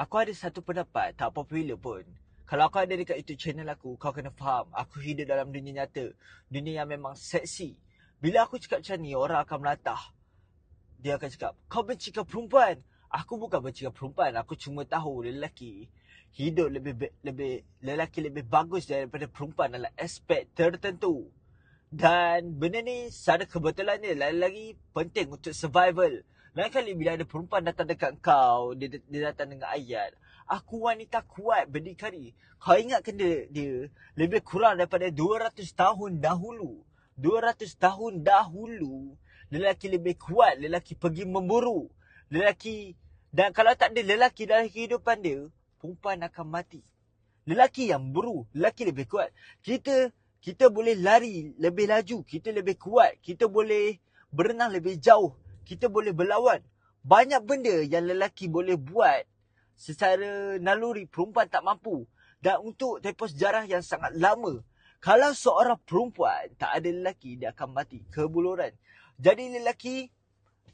aku ada satu pendapat, tak popular pun. Kalau kau ada dekat YouTube channel aku, kau kena faham, aku hidup dalam dunia nyata. Dunia yang memang seksi. Bila aku cakap macam ni, orang akan melatah. Dia akan cakap, kau benci ke perempuan? Aku bukan benci ke perempuan, aku cuma tahu lelaki hidup lelaki lebih bagus daripada perempuan dalam aspek tertentu. Dan benda ni secara kebetulan dia lagi penting untuk survival. Lain kali bila ada perempuan datang dekat kau, dia datang dengan ayat, aku wanita kuat berdikari. Kau ingatkan dia lebih kurang daripada 200 tahun dahulu. 200 tahun dahulu, lelaki lebih kuat, lelaki pergi memburu. Dan kalau tak ada lelaki dalam kehidupan dia, perempuan akan mati. Lelaki yang buru, lelaki lebih kuat. Kita boleh lari lebih laju, kita lebih kuat, kita boleh berenang lebih jauh, kita boleh berlawan. Banyak benda yang lelaki boleh buat secara naluri perempuan tak mampu. Dan untuk tempoh sejarah yang sangat lama, kalau seorang perempuan tak ada lelaki, dia akan mati kebuluran.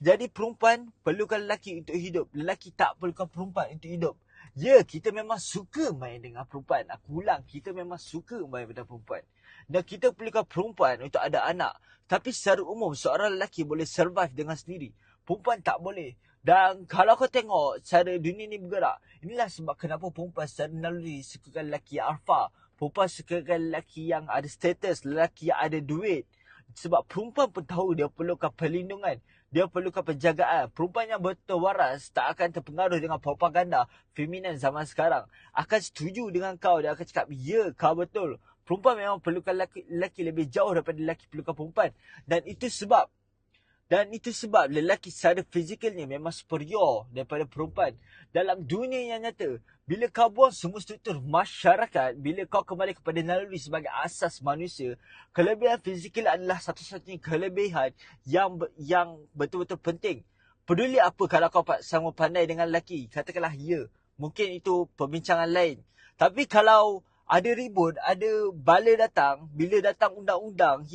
Jadi perempuan perlukan lelaki untuk hidup. Lelaki tak perlukan perempuan untuk hidup. Ya, kita memang suka main dengan perempuan. Aku ulang, kita memang suka main dengan perempuan. Dan kita perlukan perempuan untuk ada anak. Tapi secara umum, seorang lelaki boleh survive dengan sendiri. Perempuan tak boleh. Dan kalau kau tengok cara dunia ni bergerak, inilah sebab kenapa perempuan secara naluri sukakan lelaki yang alpha. Perempuan sukakan lelaki yang ada status, lelaki yang ada duit. Sebab perempuan pun tahu dia perlukan perlindungan. Dia perlukan penjagaan. Perempuan yang betul waras tak akan terpengaruh dengan propaganda feminin zaman sekarang. Akan setuju dengan kau. Dia akan cakap, ya, kau betul. Perempuan memang perlukan lelaki lebih jauh daripada lelaki perlukan perempuan. Dan itu sebab lelaki secara fizikalnya memang superior daripada perempuan. Dalam dunia yang nyata, bila kau buang semua struktur masyarakat, bila kau kembali kepada naluri sebagai asas manusia, kelebihan fizikal adalah satu-satunya kelebihan yang betul-betul penting. Peduli apa kalau kau sama pandai dengan lelaki? Katakanlah ya, mungkin itu perbincangan lain. Tapi kalau ada ribut, ada bala datang, bila datang undang-undang,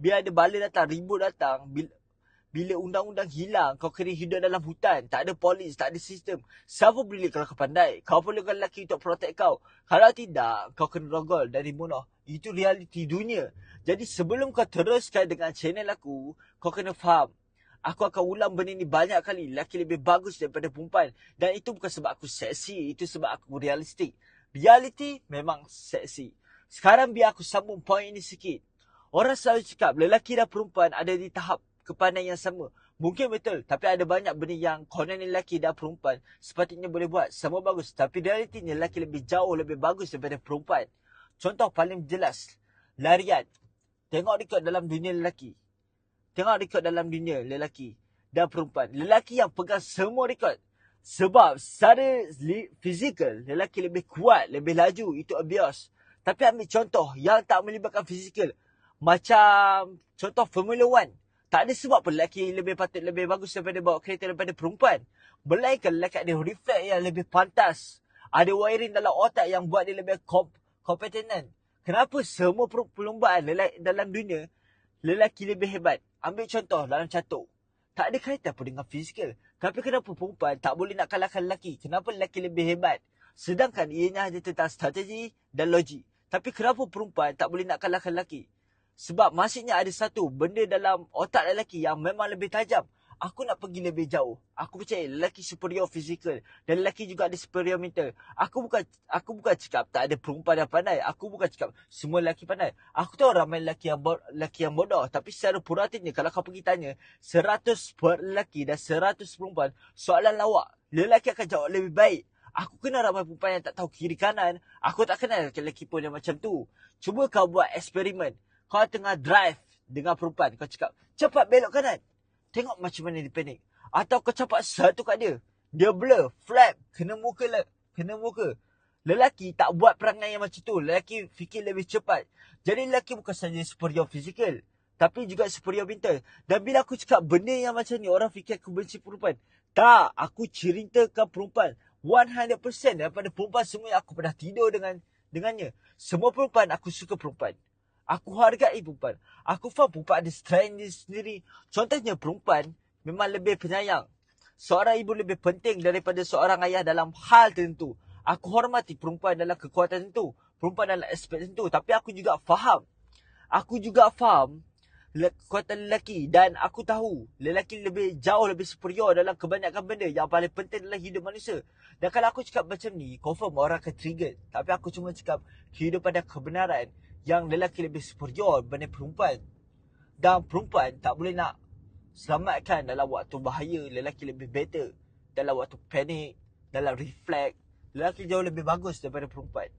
bila ada bala datang, ribut datang, bila undang-undang hilang, kau kena hidup dalam hutan. Tak ada polis, tak ada sistem. Siapa boleh kalau kau pandai? Kau perlukan lelaki untuk protect kau. Kalau tidak, kau kena rogol dan dibunuh. Itu realiti dunia. Jadi sebelum kau teruskan dengan channel aku, kau kena faham. Aku akan ulang benda ni banyak kali. Lelaki lebih bagus daripada perempuan. Dan itu bukan sebab aku seksi. Itu sebab aku realistik. Realiti memang seksi. Sekarang biar aku sambung poin ini sikit. Orang selalu cakap lelaki dan perempuan ada di tahap kepandaian yang sama. Mungkin betul, tapi ada banyak benda yang konon lelaki dan perempuan sepatutnya boleh buat sama bagus. Tapi realitinya lelaki lebih jauh, lebih bagus daripada perempuan. Contoh paling jelas, larian. Tengok rekod dalam dunia lelaki. Tengok rekod dalam dunia lelaki dan perempuan. Lelaki yang pegang semua rekod. Sebab secara fizikal, lelaki lebih kuat, lebih laju. Itu obvious. Tapi ambil contoh yang tak melibatkan fizikal. Macam contoh Formula 1. Tak ada sebab pun lelaki lebih bagus daripada bawa kereta daripada perempuan. Melainkan lelaki ada refleks yang lebih pantas. Ada wiring dalam otak yang buat dia lebih kompetenan. Kenapa semua perlombaan dalam dunia, lelaki lebih hebat? Ambil contoh dalam catur. Tak ada kaitan pun dengan fizikal. Tapi kenapa perempuan tak boleh nak kalahkan lelaki? Kenapa lelaki lebih hebat? Sedangkan ianya hanya tentang strategi dan logik. Tapi kenapa perempuan tak boleh nak kalahkan lelaki? Sebab maksudnya ada satu benda dalam otak lelaki yang memang lebih tajam. Aku nak pergi lebih jauh. Aku percaya lelaki superior fizikal. Dan lelaki juga ada superior mental. Aku bukan cakap tak ada perempuan yang pandai. Aku bukan cakap semua lelaki pandai. Aku tahu ramai lelaki yang bodoh. Tapi secara puratinya kalau kau pergi tanya 100 lelaki dan 100 perempuan, soalan lawak, lelaki akan jawab lebih baik. Aku kenal ramai perempuan yang tak tahu kiri kanan. Aku tak kenal lelaki pun yang macam tu. Cuba kau buat eksperimen. Kau tengah drive dengan perempuan. Kau cakap, cepat belok kanan. Tengok macam mana dia panik. Atau kau campak satu kat dia. Dia blur, flap, kena muka. Lelaki tak buat perangai yang macam tu. Lelaki fikir lebih cepat. Jadi lelaki bukan sahaja superior fizikal, tapi juga superior mental. Dan bila aku cakap benda yang macam ni, orang fikir aku benci perempuan. Tak, aku ceritakan perempuan. 100% daripada perempuan semua yang aku pernah tidur dengannya. Semua perempuan, aku suka perempuan. Aku hargai perempuan. Aku faham perempuan ada strength dia sendiri. Contohnya perempuan memang lebih penyayang. seorang ibu lebih penting daripada seorang ayah dalam hal tertentu. Aku hormati perempuan dalam kekuatan tertentu, perempuan dalam aspek tertentu. Tapi aku juga faham kekuatan lelaki, dan aku tahu lelaki jauh lebih superior dalam kebanyakan benda yang paling penting dalam hidup manusia. Dan kalau aku cakap macam ni, confirm orang akan trigger. Tapi aku cuma cakap kehidupan dan kebenaran yang lelaki lebih superior berbanding perempuan. Dan perempuan tak boleh nak selamatkan dalam waktu bahaya. Lelaki lebih better dalam waktu panik, dalam reflect. Lelaki jauh lebih bagus daripada perempuan.